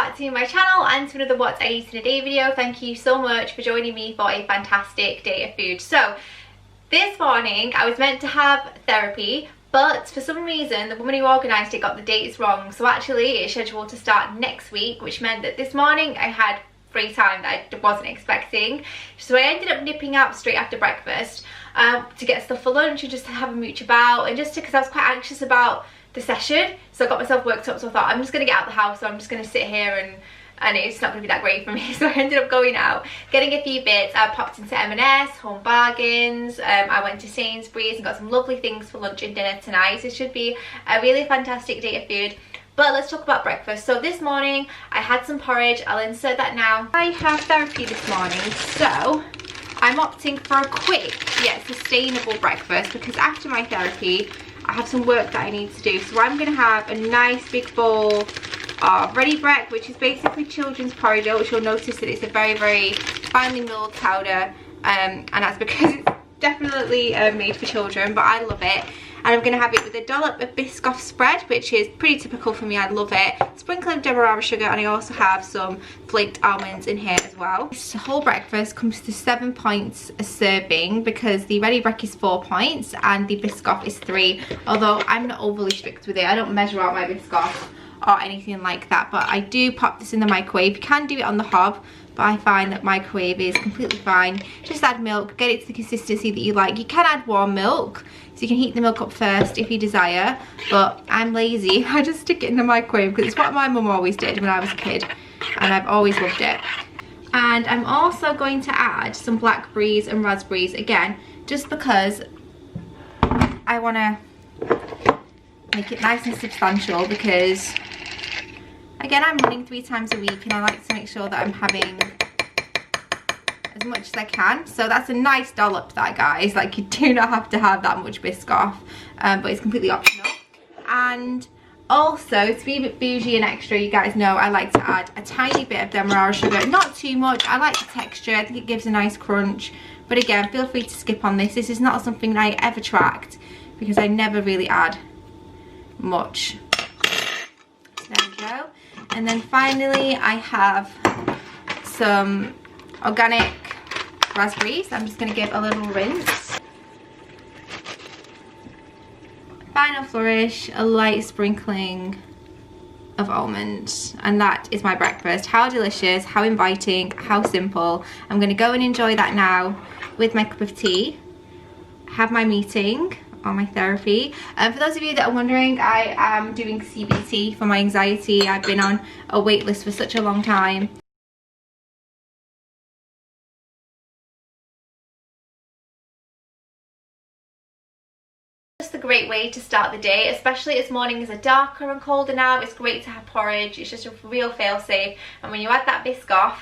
back to my channel and to another What I Eat in a Day video. Thank you so much for joining me for a fantastic day of food. So this morning I was meant to have therapy, but for some reason the woman who organised it got the dates wrong, so actually it's scheduled to start next week, which meant that this morning I had free time that I wasn't expecting. So I ended up nipping out straight after breakfast to get stuff for lunch and just to have a mooch about, and just because I was quite anxious about the session, so I got myself worked up. So I thought I'm just going to get out of the house, so I'm just going to sit here and it's not going to be that great for me. So I ended up going out, getting a few bits. I popped into M&S, Home Bargains, I went to Sainsbury's and got some lovely things for lunch and dinner tonight. So it should be a really fantastic day of food. But let's talk about breakfast. So this morning I had some porridge. I'll insert that now. I have therapy this morning, so I'm opting for a quick yet sustainable breakfast because after my therapy I have some work that I need to do. So I'm going to have a nice big bowl of ready break, which is basically children's porridge, which you'll notice that it's a very finely milled powder, and that's because it's definitely made for children, but I love it. And I'm going to have it with a dollop of Biscoff spread, which is pretty typical for me. I love it. Sprinkle of demerara sugar, and I also have some flaked almonds in here as well. This whole breakfast comes to 7 points a serving because the ready break is 4 points and the Biscoff is 3. Although I'm not overly strict with it. I don't measure out my Biscoff or anything like that, but I do pop this in the microwave. You can do it on the hob, but I find that microwave is completely fine. Just add milk, get it to the consistency that you like. You can add warm milk, so you can heat the milk up first if you desire, but I'm lazy. I just stick it in the microwave because it's what my mum always did when I was a kid, and I've always loved it. And I'm also going to add some blackberries and raspberries, again, just because I want to make it nice and substantial, because again, I'm running 3 times a week and I like to make sure that I'm having as much as I can. So that's a nice dollop, that, guys. Like, you do not have to have that much Biscoff, but it's completely optional. And also, to be a bit bougie and extra, you guys know I like to add a tiny bit of demerara sugar. Not too much. I like the texture. I think it gives a nice crunch. But again, feel free to skip on this. This is not something that I ever tracked because I never really add much. There we go. And then finally I have some organic raspberries. I'm just going to give a little rinse. Final flourish, a light sprinkling of almonds, and that is my breakfast. How delicious, how inviting, how simple. I'm going to go and enjoy that now with my cup of tea, have my meeting or my therapy. For those of you that are wondering, I am doing CBT for my anxiety. I've been on a wait list for such a long time. Just a great way to start the day, especially as mornings are darker and colder now. It's great to have porridge. It's just a real fail-safe, and when you add that Biscoff,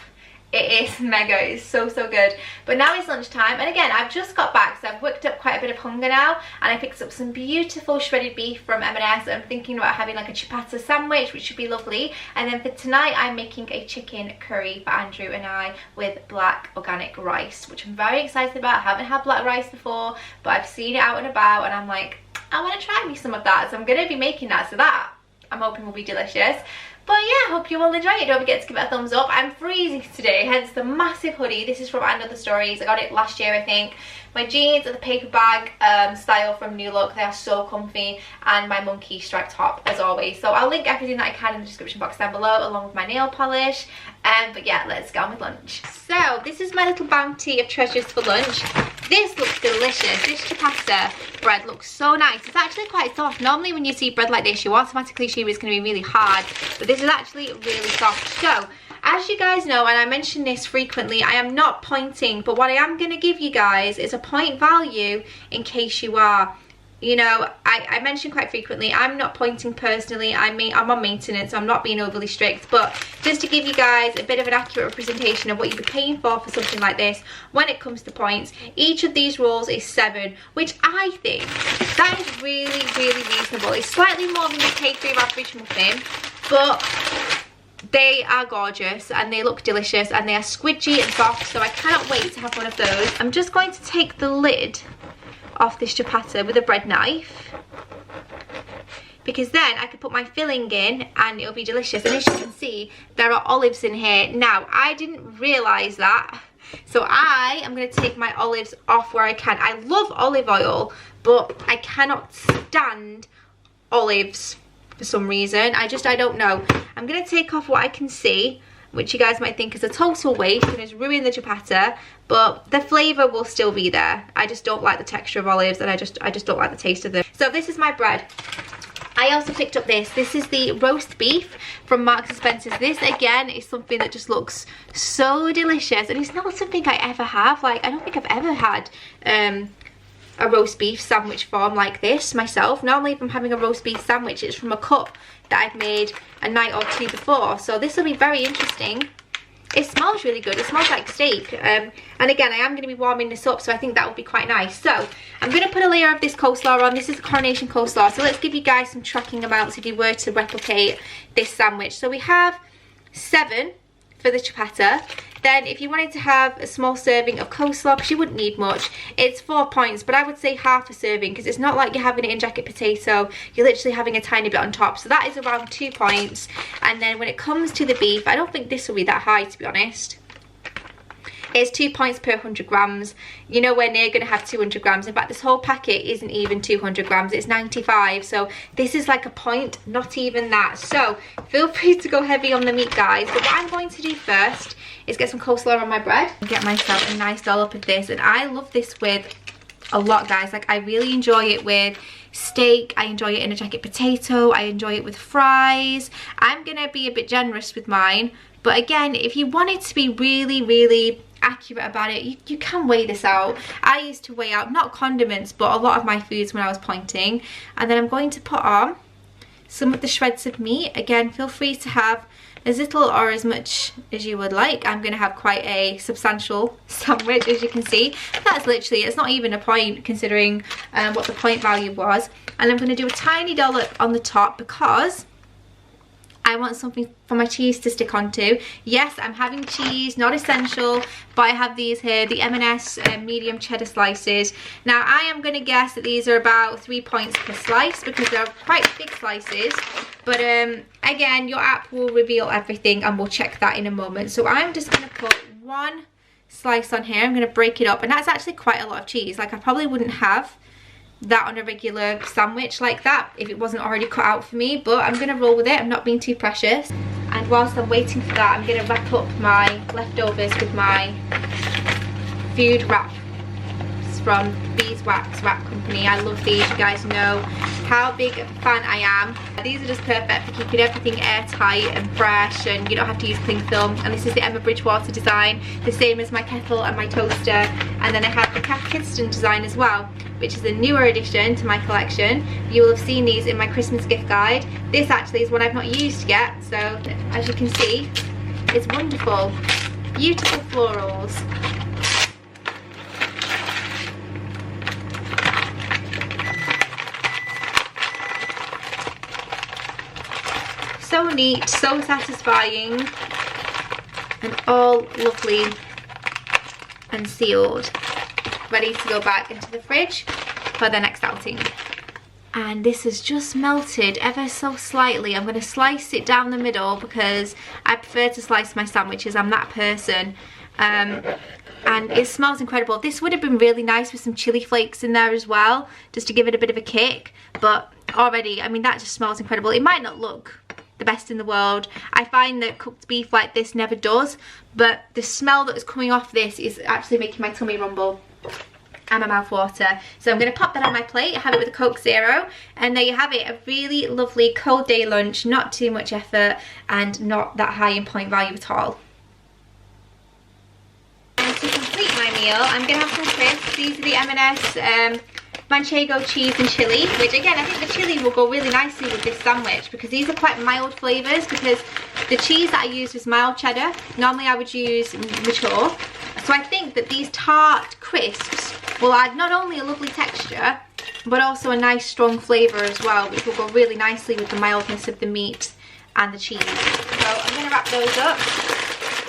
it is mega. It's so good. But now it's lunchtime, and again, I've just got back, so I've worked up quite a bit of hunger now, and I picked up some beautiful shredded beef from M&S. I'm thinking about having like a ciabatta sandwich, which should be lovely. And then for tonight I'm making a chicken curry for Andrew and I with black organic rice, which I'm very excited about. I haven't had black rice before, but I've seen it out and about, and I'm like, I want to try me some of that, so I'm going to be making that, so that I'm hoping will be delicious. But yeah, hope you all enjoy it. Don't forget to give it a thumbs up. I'm freezing today, hence the massive hoodie. This is from Another Stories. I got it last year, I think. My jeans are the paper bag style from New Look. They are so comfy. And my monkey striped top, as always. So I'll link everything that I can in the description box down below, along with my nail polish. But yeah, let's get on with lunch. So this is my little bounty of treasures for lunch. This looks delicious. This ciabatta bread looks so nice. It's actually quite soft. Normally when you see bread like this, you automatically assume it's going to be really hard, but this is actually really soft. So as you guys know, and I mention this frequently, I am not pointing, but what I am going to give you guys is a point value in case you are. You know, I mention quite frequently, I'm not pointing personally. I'm on maintenance, so I'm not being overly strict, but just to give you guys a bit of an accurate representation of what you'd be paying for something like this when it comes to points. Each of these rolls is 7, which I think that is really reasonable. It's slightly more than the K3 average muffin, but they are gorgeous and they look delicious and they are squidgy and soft, so I cannot wait to have one of those. I'm just going to take the lid off this ciabatta with a bread knife. because then I could put my filling in and it'll be delicious. And as you can see, there are olives in here. Now, I didn't realise that, so I am going to take my olives off where I can. I love olive oil, but I cannot stand olives for some reason. I don't know. I'm going to take off what I can see, which you guys might think is a total waste and has ruined the ciabatta, but the flavour will still be there. I just don't like the texture of olives, and I just don't like the taste of them. So this is my bread. I also picked up this. This is the roast beef from Marks & Spencer's. This, again, is something that just looks so delicious. And it's not something I ever have. Like, I don't think I've ever had a roast beef sandwich form like this myself. Normally, if I'm having a roast beef sandwich, it's from a cup that I've made a night or two before. So this will be very interesting. It smells really good. It smells like steak. And again, I am going to be warming this up, so I think that will be quite nice. So I'm going to put a layer of this coleslaw on. This is a Coronation Coleslaw. So let's give you guys some tracking amounts if you were to replicate this sandwich. So we have 7 for the ciabatta. Then if you wanted to have a small serving of coleslaw, because you wouldn't need much, it's 4 points, but I would say half a serving, because it's not like you're having it in jacket potato. You're literally having a tiny bit on top, so that is around 2 points. And then when it comes to the beef, I don't think this will be that high, to be honest. It's 2 points per 100 grams. You're nowhere near going to have 200 grams. In fact, this whole packet isn't even 200 grams. It's 95. So this is like a point, not even that. So feel free to go heavy on the meat, guys. But what I'm going to do first is get some coleslaw on my bread and get myself a nice dollop of this. And I love this with a lot, guys. Like, I really enjoy it with steak. I enjoy it in a jacket potato. I enjoy it with fries. I'm going to be a bit generous with mine. But again, if you wanted to be really, really accurate about it, you can weigh this out. I used to weigh out, not condiments, but a lot of my foods when I was pointing. And then I'm going to put on some of the shreds of meat. Again, feel free to have as little or as much as you would like. I'm going to have quite a substantial sandwich, as you can see. That's literally, it's not even a point considering what the point value was. And I'm going to do a tiny dollop on the top because I want something for my cheese to stick onto. Yes, I'm having cheese, not essential, but I have these here, the M&S medium cheddar slices. Now, I am going to guess that these are about 3 points per slice because they're quite thick slices. But again, your app will reveal everything and we'll check that in a moment. So I'm just going to put 1 slice on here. I'm going to break it up, and that's actually quite a lot of cheese. Like, I probably wouldn't have that on a regular sandwich like that if it wasn't already cut out for me, but I'm gonna roll with it. I'm not being too precious. And whilst I'm waiting for that, I'm gonna wrap up my leftovers with my food wrap from Beeswax Wrap Company. I love these. You guys know how big of a fan I am. These are just perfect for keeping everything airtight and fresh, and you don't have to use cling film. And this is the Emma Bridgewater design, the same as my kettle and my toaster. And then I have the Kath Kidston design as well, which is a newer addition to my collection. You will have seen these in my Christmas gift guide. This actually is one I've not used yet, so as you can see, it's wonderful. Beautiful florals. So neat, so satisfying, and all lovely and sealed, ready to go back into the fridge for the next outing. And this has just melted ever so slightly. I'm going to slice it down the middle because I prefer to slice my sandwiches. I'm that person. And it smells incredible. This would have been really nice with some chili flakes in there as well, just to give it a bit of a kick. But already, I mean, that just smells incredible. It might not look the best in the world. I find that cooked beef like this never does, but the smell that is coming off this is actually making my tummy rumble and my mouth water. So I'm going to pop that on my plate, have it with a Coke Zero, and there you have it, a really lovely cold day lunch, not too much effort and not that high in point value at all. And to complete my meal, I'm going to have some crisps. These are the M&S Manchego cheese and chili, which again, I think the chili will go really nicely with this sandwich because these are quite mild flavours, because the cheese that I used was mild cheddar. Normally I would use mature. So I think that these tart crisps will add not only a lovely texture, but also a nice strong flavour as well, which will go really nicely with the mildness of the meat and the cheese. So I'm going to wrap those up.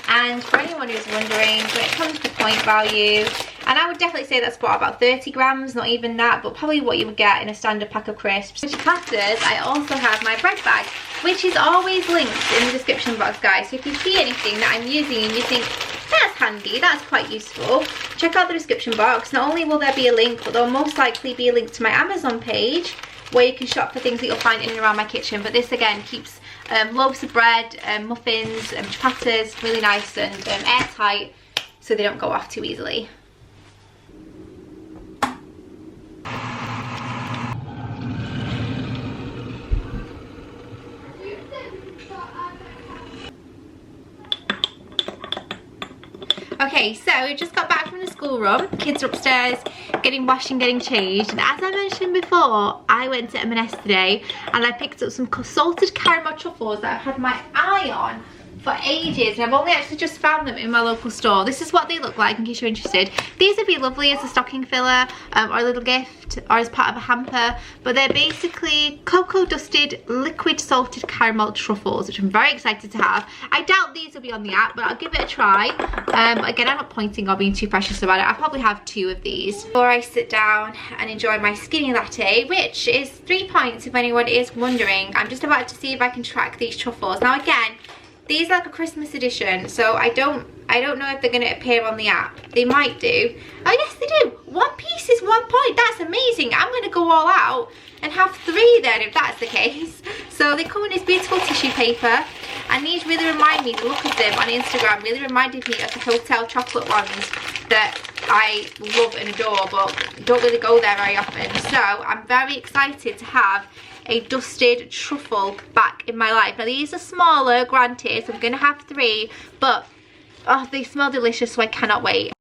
And for anyone who's wondering, when it comes to point value, And I would definitely say that's about 30 grams, not even that, but probably what you would get in a standard pack of crisps. For chapters, I also have my bread bag, which is always linked in the description box, guys. So if you see anything that I'm using and you think, that's handy, that's quite useful, check out the description box. Not only will there be a link, but there'll most likely be a link to my Amazon page where you can shop for things that you'll find in and around my kitchen. But this again keeps loaves of bread, muffins, chapatis really nice and airtight, so they don't go off too easily. Okay, so we just got back from the schoolroom. Kids are upstairs getting washed and getting changed, and as I mentioned before, I went to M&S today and I picked up some salted caramel truffles that I've had my eye on for ages, and I've only actually just found them in my local store. This is what they look like in case you're interested. These would be lovely as a stocking filler or a little gift or as part of a hamper, but they're basically cocoa dusted liquid salted caramel truffles, which I'm very excited to have. I doubt these will be on the app, but I'll give it a try. Again, I'm not pointing or being too precious about it. I'll probably have 2 of these before I sit down and enjoy my skinny latte, which is 3 pints if anyone is wondering. I'm just about to see if I can track these truffles. Now again, these are like a Christmas edition, so I don't know if they're going to appear on the app. They might do. Oh yes, they do. 1 piece is 1 point. That's amazing. I'm going to go all out and have 3 then, if that's the case. So they come in this beautiful tissue paper, and these really remind me, the look of them on Instagram really reminded me of the hotel chocolate ones that I love and adore, but don't really go there very often. So I'm very excited to have a dusted truffle back in my life. Now these are smaller, granted, so I'm gonna have 3, but oh, they smell delicious, so I cannot wait.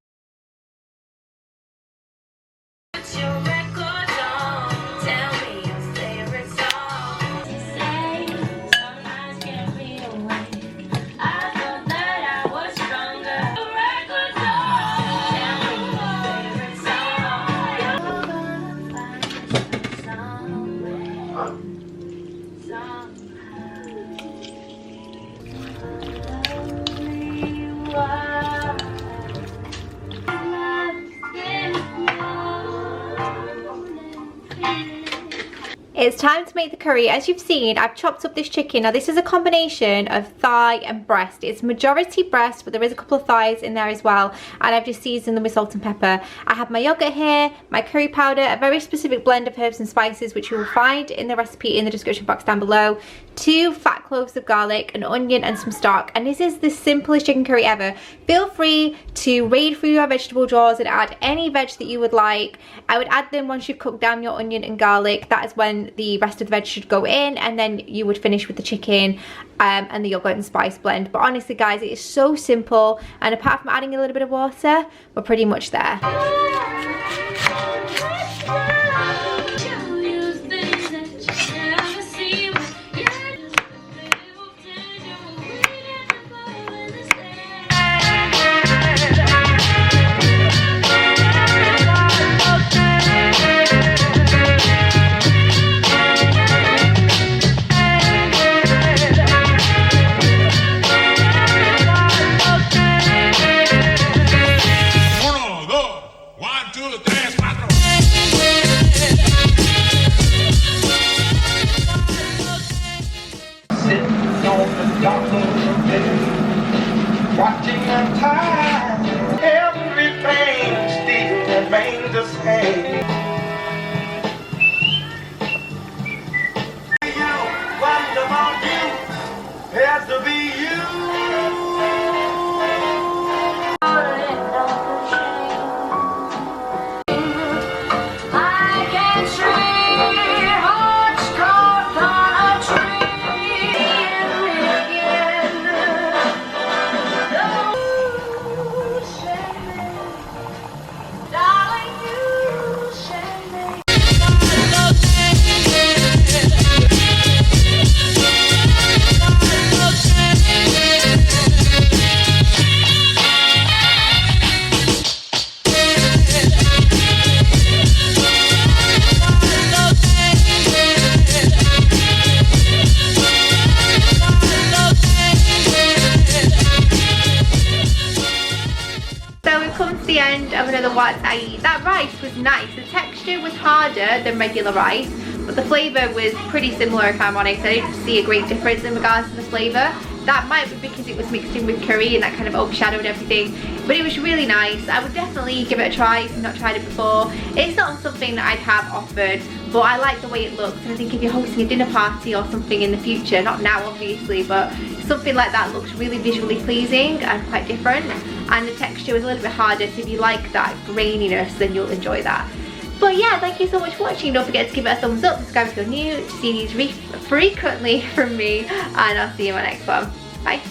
It's time to make the curry. As you've seen, I've chopped up this chicken. Now this is a combination of thigh and breast. It's majority breast, but there is a couple of thighs in there as well, and I've just seasoned them with salt and pepper. I have my yogurt here, my curry powder, a very specific blend of herbs and spices which you will find in the recipe in the description box down below, 2 fat cloves of garlic, an onion and some stock, and this is the simplest chicken curry ever. Feel free to raid through your vegetable drawers and add any veg that you would like. I would add them once you've cooked down your onion and garlic. That is when the rest of the veg should go in, and then you would finish with the chicken and the yogurt and spice blend. But honestly guys, it is so simple, and apart from adding a little bit of water, we're pretty much there. Watching the time, everything still remains the same. What about you? Has to be you. I can see hearts caught on a tree. the end of another What I Eat. That rice was nice. The texture was harder than regular rice, but the flavour was pretty similar, if I'm honest. I didn't see a great difference in regards to the flavour. That might be because it was mixed in with curry and that kind of overshadowed everything, but it was really nice. I would definitely give it a try if you've not tried it before. It's not something that I'd have offered, but I like the way it looks, and I think if you're hosting a dinner party or something in the future, not now obviously, but something like that looks really visually pleasing and quite different, and the texture was a little bit harder, so if you like that graininess, then you'll enjoy that. But yeah, thank you so much for watching. Don't forget to give it a thumbs up, subscribe if you're new to see these frequently from me, and I'll see you in my next one. Bye.